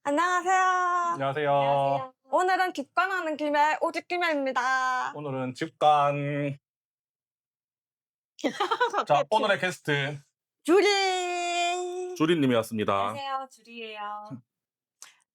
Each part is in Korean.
안녕하세요. 안녕하세요. 오늘은 직관하는 김에 오직 김에입니다. 오늘은 직관. 자, 오늘의 게스트 주리. 주리님이었습니다. 안녕하세요, 주리예요.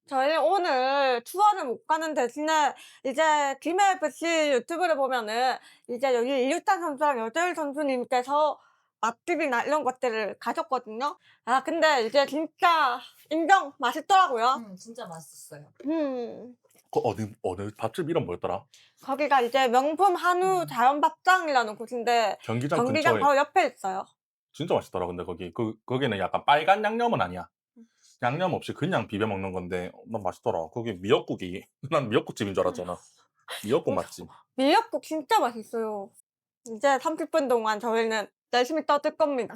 저희 오늘 투어는 못 가는 대신에 이제 김해FC 유튜브를 보면은 이제 여기 이유탄 선수랑 여재일 선수님께서 맛집이나 이런 것들을 가셨거든요. 아 근데 이제 진짜 인정 맛있더라고요. 진짜 맛있었어요. 그 어느 밥집 이름 뭐였더라? 거기가 이제 명품 한우 자연밥장이라는 곳인데 경기장 경기장 근처에. 바로 옆에 있어요. 진짜 맛있더라. 근데 거기는 약간 빨간 양념은 아니야. 양념 없이 그냥 비벼 먹는 건데 난 맛있더라. 거기 미역국이 난 미역국집인 줄 알았잖아. 미역국 맛집. 미역국 진짜 맛있어요. 이제 30분 동안 저희는 열심히 떠들 겁니다.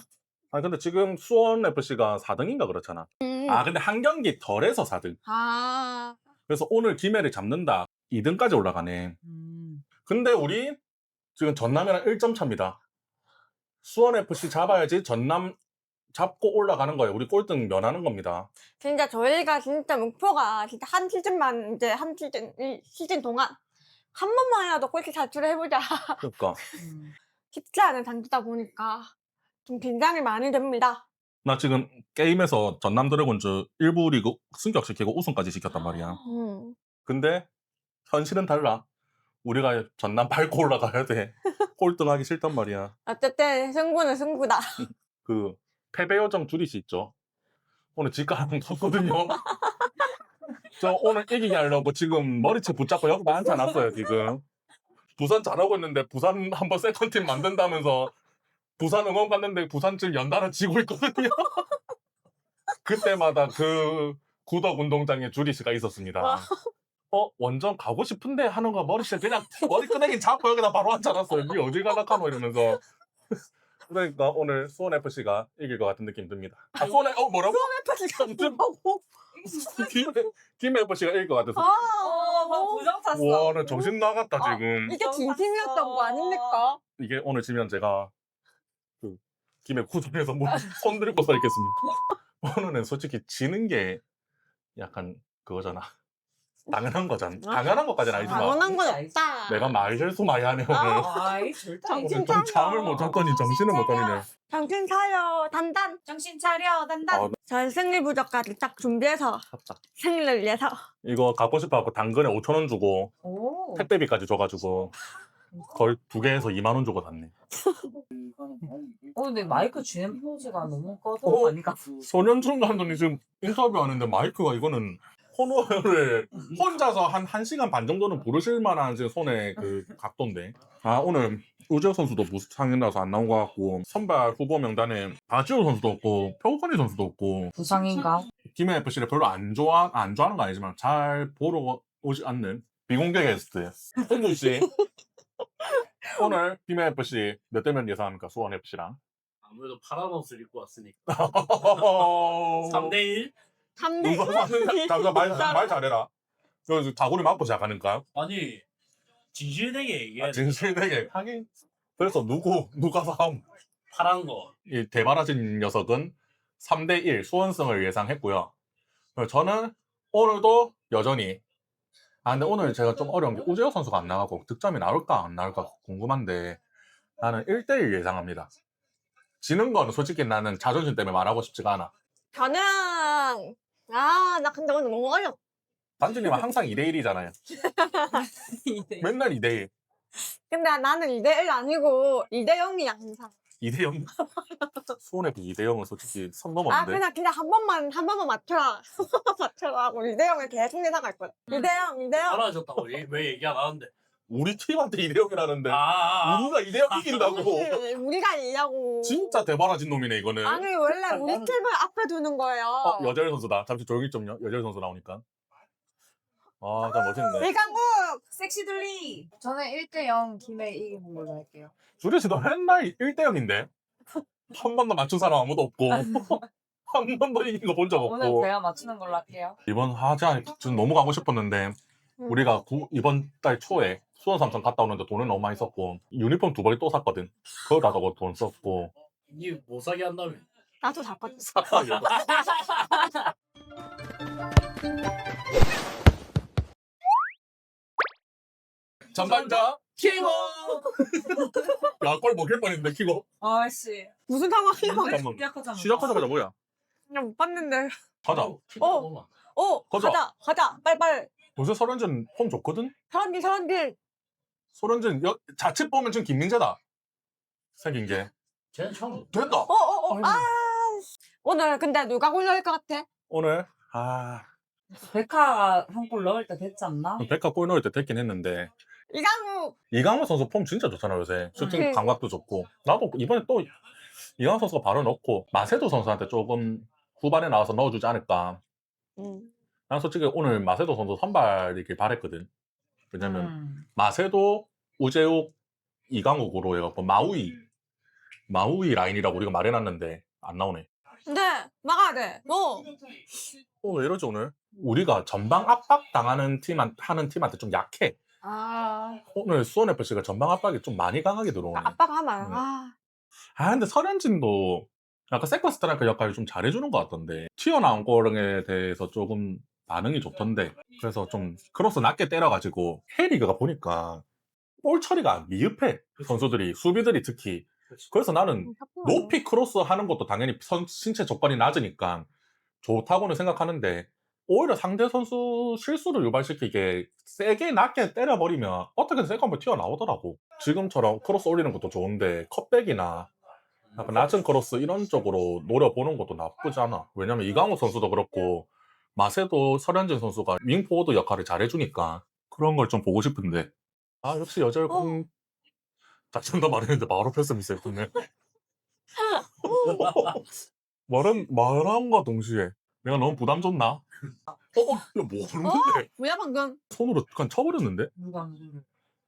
아니 근데 지금 수원 FC가 4등인가 그렇잖아. 아 근데 한 경기 덜해서 4등. 아, 그래서 오늘 김해를 잡는다. 2등까지 올라가네. 근데 우리 지금 전남이랑 1점 차입니다. 수원 FC 잡아야지 전남 잡고 올라가는 거예요. 우리 꼴등 면하는 겁니다. 진짜 저희가 진짜 목표가 진짜 한 시즌만 이제 이 시즌 동안 한 번만이라도 꼴찌 탈출을 해보자. 그러니까 쉽지 않은 단지다 보니까 좀 긴장이 많이 됩니다. 나 지금 게임에서 전남 드래곤즈 1부 리그 승격시키고 우승까지 시켰단 말이야. 근데 현실은 달라. 우리가 전남 밟고 올라가야 돼. 꼴등하기 싫단 말이야. 어쨌든 승부는 승부다. 그 패배 요정 주리씨 있죠. 오늘 집가랑 쳤거든요. 저 오늘 이기게 하려고 지금 머리채 붙잡고 여기다 앉아놨어요 지금. 부산 잘하고 있는데 부산 한번 세컨팀 만든다면서 부산 응원 갔는데 부산 지금 연달아 지고 있거든요. 그때마다 그 구덕 운동장에 주리씨가 있었습니다. 원정 가고 싶은데 하는 거 머리채 그냥 머리 끄내긴 잡고 여기다 바로 앉아놨어요. 니 어딜 가락하노 이러면서. 그러니까 오늘 수원 FC가 이길 것 같은 느낌 듭니다. 아, 수원에 뭐라고? FC가 뭐라고? 김 FC가 이길 것 같아서. 막 부정 탔어. 와, 나 정신 나갔다 지금. 이게 진심이었던 거 아닙니까? 이게 오늘 지면 제가 그 김해 구단에서 손 들고 서 있겠습니다. 오늘은 솔직히 지는 게 약간 그거잖아. 당연한 거잖아. 당연한 것까지는 아니지만 당연한 건 없다. 내가 말 실수 많이 하네 오늘. 아이, 절대 아니지. 정신 오늘 좀 잠을 못 잤더니 정신을 못 차리네. 정신 차려 단단. 정신 차려, 단단. 전 승리 부적까지 딱 준비해서 샀다. 승리를 위해서. 이거 갖고 싶어갖고 당근에 5,000원 주고 오. 택배비까지 줘가지고 거의 2개에서 2만 원 주고 샀네. 근데 마이크 주행 포즈가 너무 꺼서 어? 아니까. 소년중 감독님 지금 인터뷰하는데 마이크가 이거는 코너를 혼자서 한 1시간 반 정도는 부르실 만한 지금 손의 그 각도인데. 아, 오늘 우재혁 선수도 부상이라서 안 나온 것 같고, 선발 후보 명단에 박지호 선수도 없고, 표건희 선수도 없고, 부상인가? 김해 FC를 별로 안 좋아하는 건 아니지만 잘 보러 오지 않는 비공개 게스트 홍준 씨. 오늘 김해 FC 몇 대 몇 예상합니까? 수원 FC랑. 아무래도 파란 옷을 입고 왔으니까 3대 3대1? 3대 잠깐 말 잘해라. 그래서 다구리 맞고 시작하니까. 아니 진실되게 얘기해야 돼. 진실되게 하긴. 그래서 누가 싸움? 파란 거 이 대바라진 녀석은 3대1 수원승을 예상했고요. 저는 오늘도 여전히 근데 오늘 제가 좀 어려운 게 우재혁 선수가 안 나가고 득점이 나올까 안 나올까 궁금한데 나는 1대1 예상합니다. 지는 거는 솔직히 나는 자존심 때문에 말하고 싶지가 않아. 저는 나 근데 오늘 너무 어렵. 단주님은 항상 2대1이잖아요. 맨날 2대1. 근데 나는 2대1 아니고 2대0이야 항상. 2대0? 수원의 2대0은 솔직히 선 넘었는데. 그냥 한 번만 맞춰라. 맞춰라 하고 2대0을 계속 예상할 거야. 2대0. 사라졌다고 왜 얘기 안 하는데? 우리 팀한테 2대0이라는데 아, 우리가 2대0 이긴다고. 우리가 이기냐고. 진짜 대바라진 놈이네 이거는. 아니 원래 우리 팀을 앞에 두는 거예요. 여자일 선수다. 잠시 조용히 좀요. 여자일 선수 나오니까. 참 멋있네. 이강국. 섹시 둘리. 저는 1대0 김해 이기는 걸로 할게요. 주리 씨도 맨날 1대0인데 한 번도 맞춘 사람 아무도 없고 한 번도 이긴 거 본 적 오늘 없고. 제가 맞추는 걸로 할게요. 이번 좀 너무 가고 싶었는데 우리가 이번 달 초에 수원 삼성 갔다 오는데 돈을 너무 많이 썼고 유니폼 2벌 또 샀거든. 그거다 저거 돈 썼고. 니 못 사게 한다며. 나도 잤거든. 전반전 키고. 야골 먹힐 뻔했는데 키고. 아씨. 무슨 상황이야? 잠깐만. 시작하자마자. 시작하자마자 뭐야? 그냥 못 봤는데. 가자. 가자. 가자. 빨리빨리. 요새 설현진 폼 좋거든? 사람들. 설현진 자칫 보면 지금 김민재다. 생긴 게. 쟤는 처음. 됐다. 아. 오늘 근데 누가 골라올 것 같아? 오늘 백화가 한 골 넣을 때 됐지 않나? 백화 골 넣을 때 됐긴 했는데 이강우. 이강호 선수 폼 진짜 좋잖아 요새. 슈팅 응. 감각도 좋고. 나도 이번에 또 이강호 선수가 바로 넣고 마세도 선수한테 조금 후반에 나와서 넣어주지 않을까. 난 솔직히 오늘 마세도 선수 선발이길 바랬거든. 왜냐면 마세도, 우재욱, 이강욱으로 해갖고 마우이 라인이라고 우리가 말해놨는데 안 나오네. 근데 막아야 돼. 너. 왜 이러지 오늘? 우리가 전방 압박 당하는 하는 팀한테 좀 약해. 오늘 수원FC가 전방 압박이 좀 많이 강하게 들어오네. 아빠가 하면. 근데 설현진도 약간 세컨 스트라이커 역할을 좀 잘해주는 것 같던데 튀어나온 골에 대해서 조금 반응이 좋던데 그래서 좀 크로스 낮게 때려가지고 K리그가 보니까 볼 처리가 미흡해 선수들이 수비들이 특히. 그래서 나는 높이 크로스 하는 것도 당연히 신체 조건이 낮으니까 좋다고는 생각하는데 오히려 상대 선수 실수를 유발시키게 세게 낮게 때려버리면 어떻게든 세컨볼 튀어나오더라고. 지금처럼 크로스 올리는 것도 좋은데 컷백이나 약간 낮은 크로스 이런 쪽으로 노려보는 것도 나쁘지 않아. 왜냐면 이강호 선수도 그렇고 마세도 설현진 선수가 윙포워드 역할을 잘해주니까 그런 걸 좀 보고 싶은데 역시 여절공 자신다 말했는데 바로 패스미스 했네. 말함과 동시에 내가 너무 부담 줬나? 야, 뭐 하는데? 뭐야 방금? 손으로 그냥 쳐버렸는데? 누가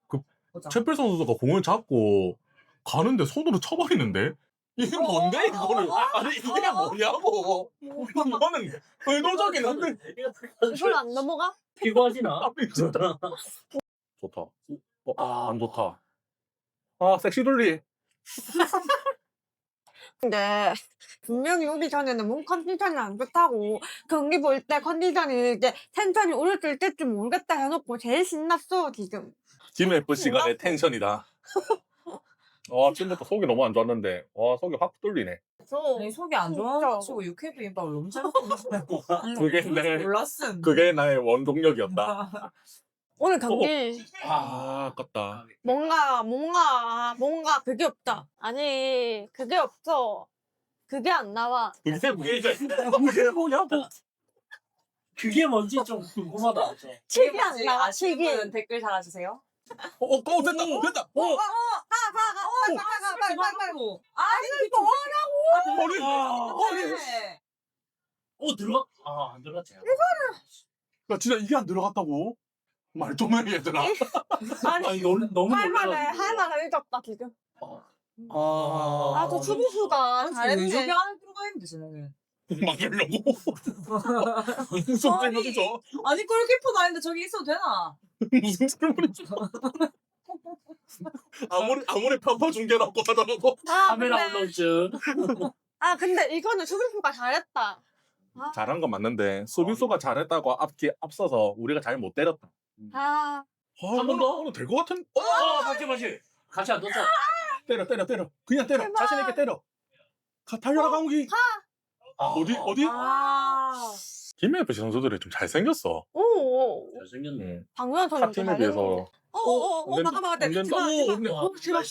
그 보자. 채필 선수가 공을 잡고 가는데 손으로 쳐버리는데? 이게 뭔데 이거를? 아니 이게 뭐냐고? 이거는 의도적인 한데 이걸 안 넘어가? 피고하시나? 좋다. 안 좋다. 섹시돌리. 근데 분명히 오기 전에는 몸 컨디션이 안 좋다고 경기 볼 때 컨디션이 이제 텐션이 오를 때쯤 모르겠다 해놓고 제일 신났어 지금. 김FC가 내 텐션이다. 지금부터 속이 너무 안 좋았는데 속이 확 뚫리네. 아니 속이 안 좋아가지고 육회 비빔밥을 너무 잘 먹고 그게 나의 원동력이었다. 오늘 경기 아깝다. 뭔가 그게 없다. 아니 그게 없어. 그게 안 나와. 그게 뭐냐고. 그게 뭔지 좀 궁금하다. 칙이 안 나와. 아시는 칙이. 분은 댓글 달아주세요. 됐다. 빨리. 들어가? 안 들어갔지. 나 진짜 이게 안 들어갔다고? 말 좀 해 얘들아. 아니 너무 놀라가지고. 할만해 잊었다 지금. 아, 저 수비수가 왼쪽에 잘했네. 안에 들어가 있는데 쟤는. 막으려고. 무슨 질문이죠? 아니 골키퍼도 아닌데 저기 있어도 되나? 무슨 질문이죠? 아무리 편파 중계라고 하더라도 카메라 울렁증. 근데 이거는 수비수가 잘했다. 잘한 건 맞는데 수비수가 잘했다고 앞서서 우리가 잘 못 때렸다. 한번 더? 오늘 될 것 같은. 맞지. 같이 안 뒀죠? 때려. 그냥 때려. 제발. 자신 있게 때려. 달려라 강욱이. 어디? 김FC 선수들이 좀 잘생겼어. 오. 잘생겼네. 방금 타 선수 팀에 비해서. 막아. 제발. 제발.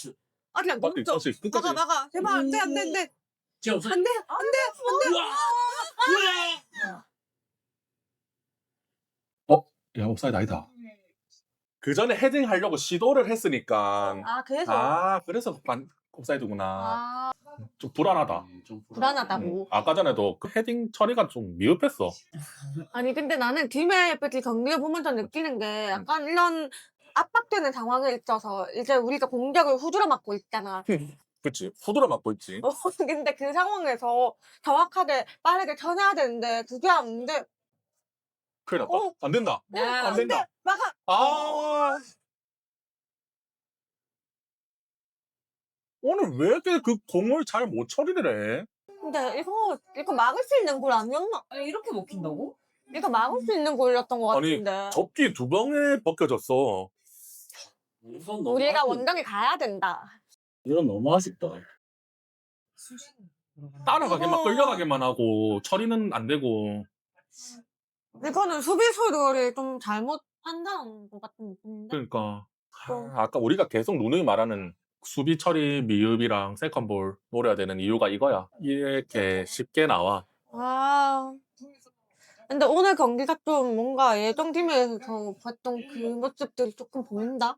아직 안 맞지? 멈춰. 다시 끝까지. 막아. 제발 안 돼. 쟤 없어. 안 돼. 야, 옵사이드 아니다. 그 전에 헤딩 하려고 시도를 했으니까. 그래서 옵사이드구나. 좀 불안하다. 좀 불안하다고. 아까 전에도 그 헤딩 처리가 좀 미흡했어. 아니 근데 나는 김해FC 경기를 보면서 느끼는 게 약간 이런 압박되는 상황에 있어서 이제 우리가 공격을 후드려 맞고 있잖아. 그치. 후드려 맞고 있지. 근데 그 상황에서 정확하게 빠르게 쳐내야 되는데 그게 안 돼. 큰일 났다. 안 된다. 안 안 된다. 돼. 막아. 오늘 왜 이렇게 그 공을 잘 못 처리를 해? 근데 이거 막을 수 있는 골 아니었나? 아니 이렇게 먹힌다고? 이거 막을 수 있는 골이었던 것 아니, 같은데. 접기 두 방에 벗겨졌어. 우선 너무 우리가 아쉽다. 원정에 가야 된다. 이건 너무 아쉽다. 따라가기만 끌려가기만 하고 처리는 안 되고. 이거는 수비수들이 좀 잘못 판단한 것 같은 느낌인데. 그러니까 아까 우리가 계속 누누이 말하는 수비 처리 미흡이랑 세컨볼 노려야 되는 이유가 이거야. 이렇게 쉽게 나와. 아. 근데 오늘 경기가 좀 뭔가 예전 팀에서 봤던 그 모습들이 조금 보인다.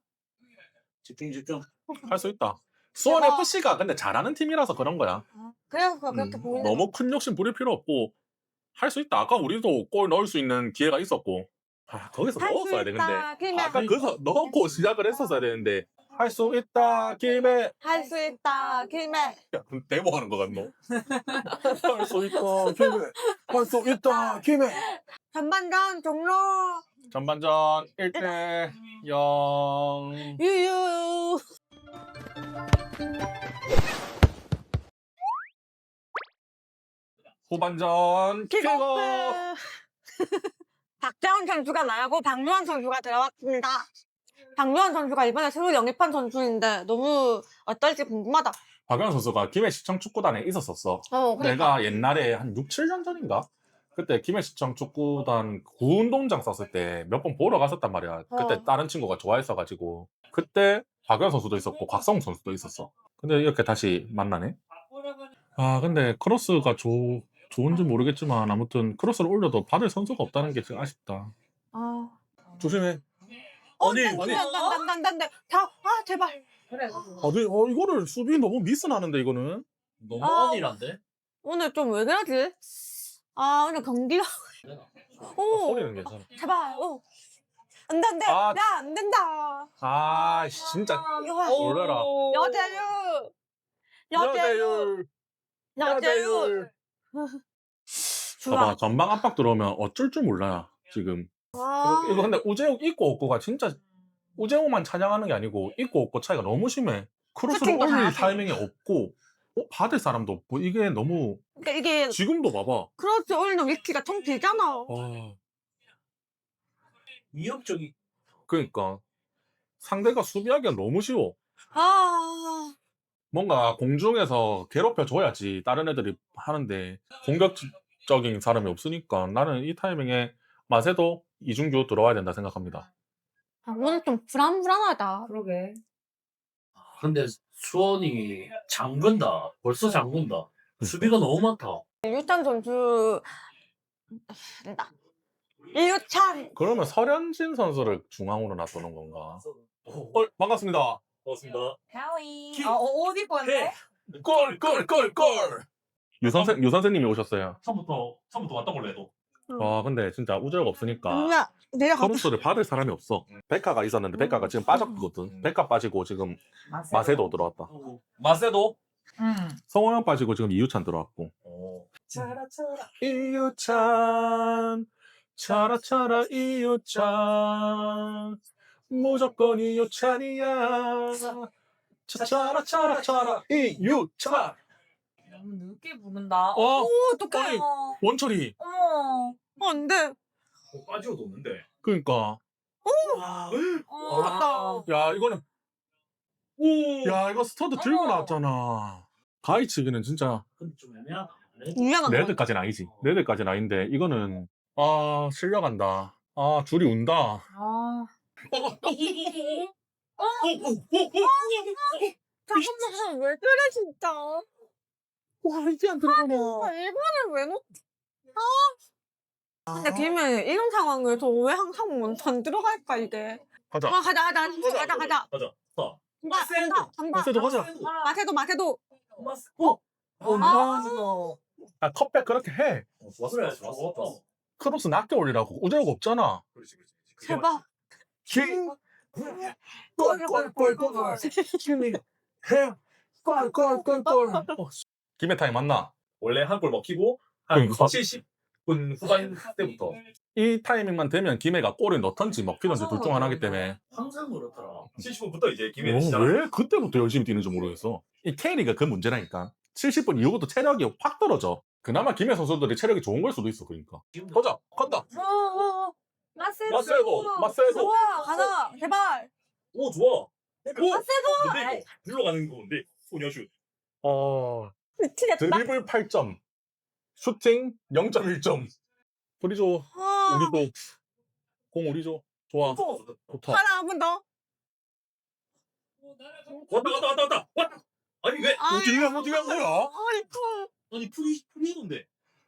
집중 집중. 할 수 있다. 수원 FC가 근데 잘하는 팀이라서 그런 거야. 그래서 그렇게 보이는 너무 큰 욕심 부릴 필요 없고 할 수 있다. 아까 우리도 골 넣을 수 있는 기회가 있었고. 거기서 넣었어야 돼. 근데 김에 아까 거기서 넣고 시작을 했었어야 되는데 할 수 있다 김에 할 수 있다 김에 야, 데모하는 거 같노? 할 수 있다 김에 할 수 있다 김에 전반전 종료 전반전 1대 0. 유유. 후반전 킥오프. 킥오프. 박재원 선수가 나가고 박유한 선수가 들어왔습니다. 박유한 선수가 이번에 새로 영입한 선수인데 너무 어떨지 궁금하다. 박유한 선수가 김해시청 축구단에 있었었어. 그러니까. 내가 옛날에 한 6, 7년 전인가? 그때 김해시청 축구단 구운동장 썼을 때 몇 번 보러 갔었단 말이야. 그때 다른 친구가 좋아했어가지고. 그때 박유한 선수도 있었고 곽성욱 선수도 있었어. 근데 이렇게 다시 만나네. 아 근데 크로스가 좋은지 모르겠지만 아무튼 크로스를 올려도 받을 선수가 없다는 게 좀 아쉽다. 아. 조심해. 아니, 안돼. 자, 제발. 그래. 이거를 수비 너무 미스나는데 이거는. 너무 아. 안일한데? 오늘 좀 왜 그러지? 오늘 경기가 오 소리는 괜찮아. 제발 안돼 아. 야 안 된다. 아 진짜 놀래라. 여자유. 좋아. 봐봐 전방 압박 들어오면 어쩔 줄 몰라 지금. 이거 근데 우재욱 있고 없고가 진짜 우재욱만 찬양하는 게 아니고 있고 없고 차이가 너무 심해. 크로스를 슈팅도 올릴 잘하지. 타이밍이 없고 받을 사람도 없고 이게 너무 그러니까 이게 지금도 봐봐. 크로스 올리는 위키가 통 비잖아. 위협적이. 그러니까 상대가 수비하기가 너무 쉬워. 뭔가 공중에서 괴롭혀줘야지 다른 애들이 하는데 공격적인 사람이 없으니까 나는 이 타이밍에 마세도 이중규 들어와야 된다 생각합니다. 오늘 좀 불안하다. 그러게. 근데 수원이 장군다. 벌써 장군다. 수비가 너무 많다. 유찬 선수 된다. 이유찬. 그러면 설현진 선수를 중앙으로 놔두는 건가? 반갑습니다. 고맙습니다. 하위. 키- 옷 입고 왔네? 골! 유 선생님이 오셨어요. 처음부터 왔던 걸로 해도. 근데 진짜 우재가 없으니까 누나 내려가. 크로스를 받을 사람이 없어. 백화가 있었는데 백화가 지금 빠졌거든. 백화 빠지고 지금 마세도 들어왔다. 마세도? 응. 성호영 빠지고 지금 이유찬 들어왔고. 이유찬 차라차라 이유찬 무조건 이유찬이야. 차라차라 이유찬. 너무 늦게 부른다. 어떡해. 원철이. 어머. 안 돼. 빠지고도 없는데. 그러니까 맞다. 야 이거는 야 이거 스터드 들고 나왔잖아. 가이치기는 진짜 근데 좀 애매하다. 유명한 거. 레드까지는 아니지. 레드까지는 아닌데 이거는 실려간다. 줄이 운다. 잠깐만 왜 그래 진짜. 와 이게 안 들어가냐. 이거는 왜 놓? 근데 김에 이런 상황에서 왜 항상 먼저 안 들어갈까 이게? 가자. 가자. 가자. 마세도 가자. 마세도. 컵백 그렇게 해. 왔어. 크로스 낮게 올리라고. 우재욱 없잖아. 제발. 김해 타임 맞나? 원래 한 골 먹히고 그러니까. 70분 후반 때부터 이 타이밍만 되면 김해가 골을 넣던지 먹히던지 둘 중 하나기 때문에. 항상 그렇더라. 70분부터 이제 김해 왜 그때부터 열심히 뛰는지 모르겠어. 이 K리가 그 문제라니까. 70분 이후부터 체력이 확 떨어져. 그나마 김해 선수들이 체력이 좋은 걸 수도 있어. 그러니까. 보자. 간다. 마세도. 마세도. 좋아. 가자. 제발. 오 좋아. 마세도. 근데 이거 불러가는 건데 소녀슛. 미치겠다. 드리블 8점. 슈팅 0.1점. 우리 줘. 아, 우리 줘. 공 우리 줘. 좋아. 좋다. 하나 한 번 더. 왔다. 아니 왜? 아, 어디가 한 거야? 아이고. 아니 프리인데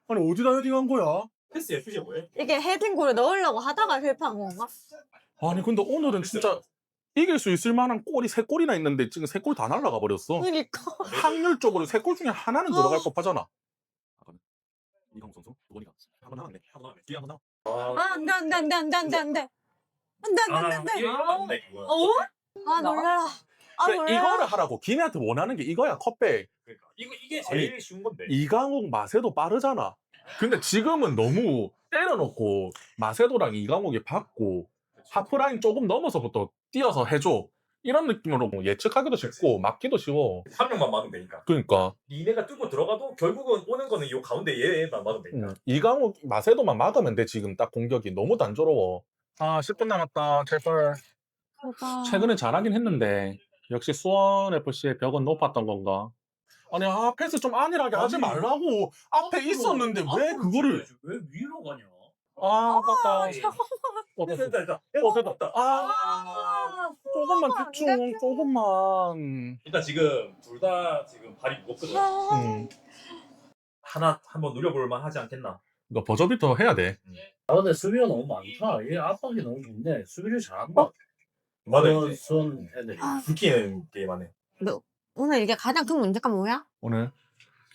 아니 어디다 헤딩한 거야? 패스야 표시야 뭐해? 이게 헤딩골을 넣으려고 하다가 실패한 건가? 아니 근데 오늘은 진짜 이길 수 있을 만한 골이 3골이나 있는데 지금 3골 다 날아가 버렸어. 그러니까. 확률적으로 3골 중에 하나는 들어갈 법하잖아. 이강 선수 누구니까 한번 나왔네. 뒤에 한번 나와. 아, 안 돼. 어? 아, 놀라라. 아, 그래, 놀라라. 이거를 하라고. 김혜한테 원하는 게 이거야. 컵백. 그러니까 이게 제일 쉬운 건데. 이강욱 마세도 빠르잖아. 근데 지금은 너무 때려놓고 마세도랑 이강욱이 받고 하프라인 조금 넘어서부터 뛰어서 해줘. 이런 느낌으로 예측하기도 쉽고 막기도 쉬워. 한 명만 막으면 되니까. 그러니까 니네가 뚫고 들어가도 결국은 오는 거는 요 가운데 얘만 막으면 되니까. 이강욱 마세도만 막으면 돼. 지금 딱 공격이 너무 단조로워. 아 10분 남았다. 제발. 최근에 잘하긴 했는데 역시 수원FC의 벽은 높았던 건가? 아니 패스 좀 안일하게 하지 아니, 말라고. 앞에 있었는데 왜 그거를 왜 위로 가냐? 아깝다. 됐다. 됐다. 조금만 집중. 조금만. 일단 지금 둘 다 지금 발이 무겁거든. 하나 한번 누려볼 만하지 않겠나? 이거 버저비터 해야 돼. 근데 수비가 너무 많다. 얘 압박이 너무 좋네. 수비를 잘한다. 맞아. 수원 애들이. 불키는 게임하네. 오늘 이게 가장 큰 문제가 뭐야? 오늘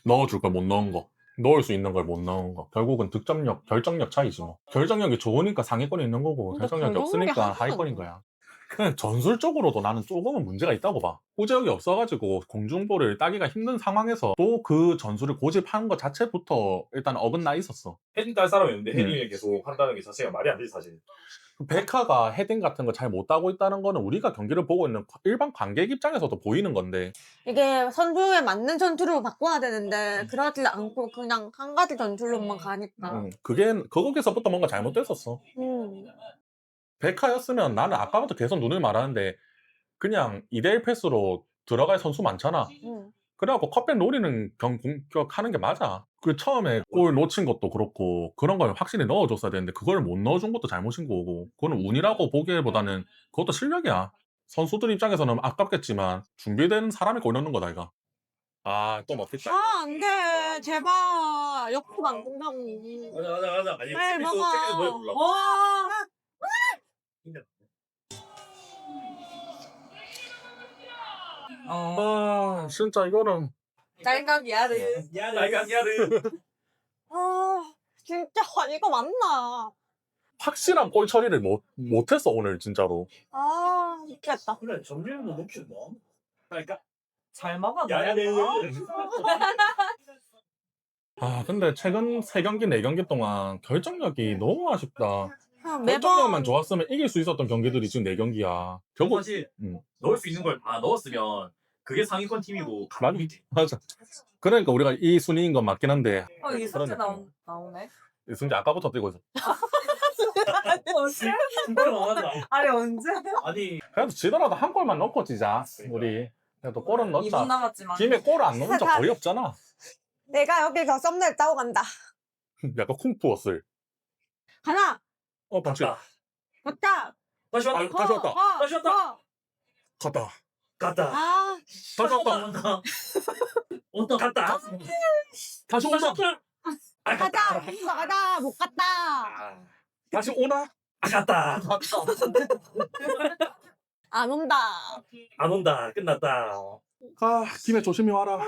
넣어줄 걸 못 넣은 거. 넣을 수 있는 걸 못 넣은 거. 결국은 득점력, 결정력 차이지 뭐. 결정력이 좋으니까 상위권에 있는 거고 근데 결정력이 결정력이 없으니까 하나도 하위권인 거야. 그냥 전술적으로도 나는 조금은 문제가 있다고 봐. 호재력이 없어가지고 공중볼을 따기가 힘든 상황에서 또 그 전술을 고집하는 것 자체부터 일단 어긋나 있었어. 헤딩 딸 사람이었는데 헤딩을 계속 한다는 게 자체가 말이 안 되지 사실. 베카가 헤딩 같은 거 잘 못 따고 있다는 거는 우리가 경기를 보고 있는 일반 관객 입장에서도 보이는 건데 이게 선수에 맞는 전술로 바꿔야 되는데 그러지 않고 그냥 한 가지 전술로만 가니까. 거기서부터 뭔가 잘못됐었어. 베카였으면 나는 아까부터 계속 눈을 말하는데 그냥 2대1 패스로 들어갈 선수 많잖아. 그래갖고 컵백 노리는 공격하는 게 맞아. 그 처음에 골 놓친 것도 그렇고 그런 걸 확실히 넣어줬어야 되는데 그걸 못 넣어준 것도 잘못인 거고 그거는 운이라고 보기보다는 그것도 실력이야. 선수들 입장에서는 아깝겠지만 준비된 사람이 골 넣는 거다 이거. 아 또 먹겠다. 아, 안 돼. 제발. 역습 안 된다고. 가자. 아니 빨리 책에서 먹어. 노래 불러. 아 진짜 이거는 짤각 야르. 야르. 아, 진짜 이거 맞나? 확실한 골 처리를 못했어 오늘 진짜로. 아, 미치겠다. 그래, 점유율도 높지 뭐. 그러니까 잘 막아. 야르. 아 근데 최근 3경기 4경기 동안 결정력이 너무 아쉽다. 그냥 결정력만 좋았으면 이길 수 있었던 경기들이 지금 4경기야. 결국 사실 음. 넣을 수 있는 걸 다 넣었으면 그게 상위권 팀이고 가능이지. 맞아. 그러니까 우리가 이 순위인 건 맞긴 한데 이승재 그러네. 나오네. 승재 아까부터 뛰고 있어. 언제? 진짜 많았다. 아니 언제? 아니 그래도 지더라도 한 골만 넣고 지자 우리. 그래도 골은 2분 넣자. 남았지만. 김에 골을 안 넣은 적 거의 없잖아. 내가 여기서 썸네일 따고 간다. 약간 쿵푸었을. 하나, 방치. 갔다. 다시 왔다. 다시 왔다. 다시 왔다. 갔다. 갔다. 아, 다시 왔다. 갔다. 다시 온다. 가자. 못 갔다. 다시 오나? 갔다. 안 온다. 안 온다. 끝났다. 아 김에 조심히 와라.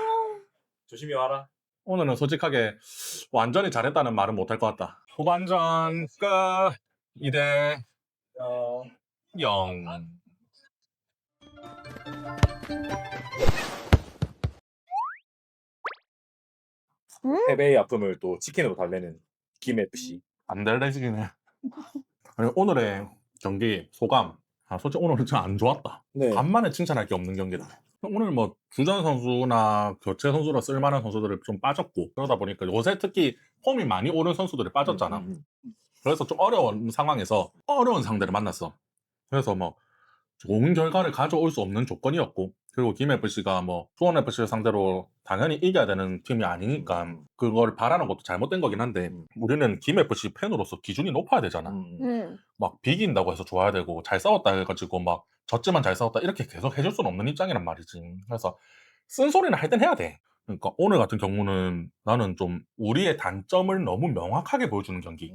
조심히 와라. 오늘은 솔직하게 완전히 잘했다는 말은 못할 것 같다. 후반전 끝 2대 0. 패배의 아픔을 또 치킨으로 달래는 김FC. 안 달래지기네. 아니, 오늘의 경기 소감. 솔직히 오늘은 좀 안 좋았다. 네. 간만에 칭찬할 게 없는 경기다. 오늘 뭐 주전 선수나 교체 선수로 쓸만한 선수들이 좀 빠졌고 그러다 보니까 요새 특히 폼이 많이 오른 선수들이 빠졌잖아. 그래서 좀 어려운 상황에서 어려운 상대를 만났어. 그래서 뭐 좋은 결과를 가져올 수 없는 조건이었고 그리고 김FC가 뭐 수원FC를 상대로 당연히 이겨야 되는 팀이 아니니까 그걸 바라는 것도 잘못된 거긴 한데 우리는 김FC 팬으로서 기준이 높아야 되잖아. 막 비긴다고 해서 좋아야 되고 잘 싸웠다 해가지고 막 졌지만 잘 싸웠다 이렇게 계속 해줄 수는 없는 입장이란 말이지. 그래서 쓴소리는 할 땐 해야 돼. 그러니까 오늘 같은 경우는 나는 좀 우리의 단점을 너무 명확하게 보여주는 경기.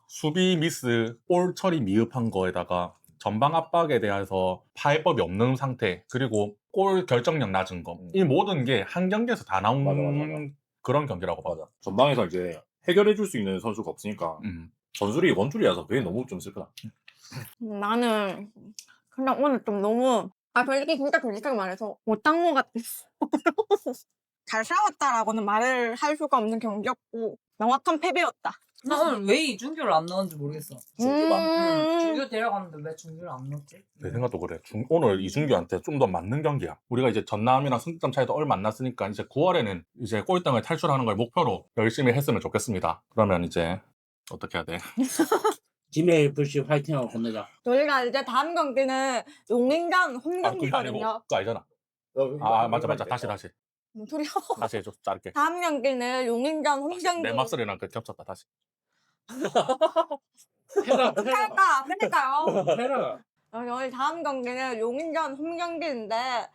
수비 미스, 볼 처리 미흡한 거에다가 전방 압박에 대해서 파해법이 없는 상태 그리고 골 결정력 낮은 거 이 모든 게 한 경기에서 다 나온 맞아. 그런 경기라고 봐. 맞아. 전방에서 이제 해결해 줄 수 있는 선수가 없으니까 전술이 원줄이라서 그게 너무 좀 슬프다. 나는 그냥 오늘 좀 너무 솔직히 진짜 솔직하게 말해서 못한 것 같았어. 잘 싸웠다라고는 말을 할 수가 없는 경기였고 명확한 패배였다. 나 오늘 왜 이준규를 안 넣었는지 모르겠어. 준규 데려갔는데 왜 준규를 안 넣었지? 내 생각도 그래. 오늘 이준규한테 좀 더 맞는 경기야. 우리가 이제 전남이랑 승점 차이도 얼마 안 났으니까 이제 9월에는 이제 꼴등을 탈출하는 걸 목표로 열심히 했으면 좋겠습니다. 그러면 이제 어떻게 해야 돼? 김FC 화이팅하고 건네자. 저희가 이제 다음 경기는 용인전 홈 그거 아니고 경기거든요. 그거 알잖아. 맞아. 다시. 뭔 소리야? 다시 해줘. 짧게. 다음 경기는 용인전 홈 경기. 내 목소리랑 그 겹쳤다. 다시. 해라. 그러니까요. 해라. 저희 다음 경기는 용인전 홈 경기인데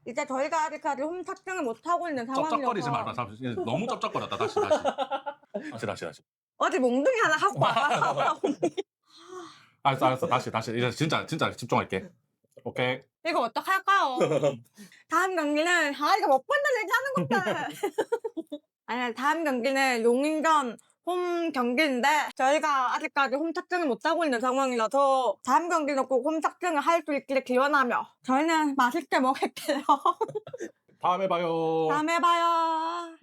이제 저희가 아직까지 홈 탑승을 못 하고 있는 쩝쩝거리지 말라. 상황이어서 잠시. 너무 쩝쩝거렸다. 다시. 어디 몽둥이 하나 갖고 와. 알았어. 다시. 이제 진짜 집중할게. 오케이. 이거 어떡할까요? 다음 경기는 이거 못 본다 얘기하는 것들. 아니 다음 경기는 용인전 홈 경기인데 저희가 아직까지 홈 탑승을 못 하고 있는 상황이라서 다음 경기는 꼭 홈 탑승을 할 수 있기를 기원하며 저희는 맛있게 먹을게요. 다음에 봐요. 다음에 봐요.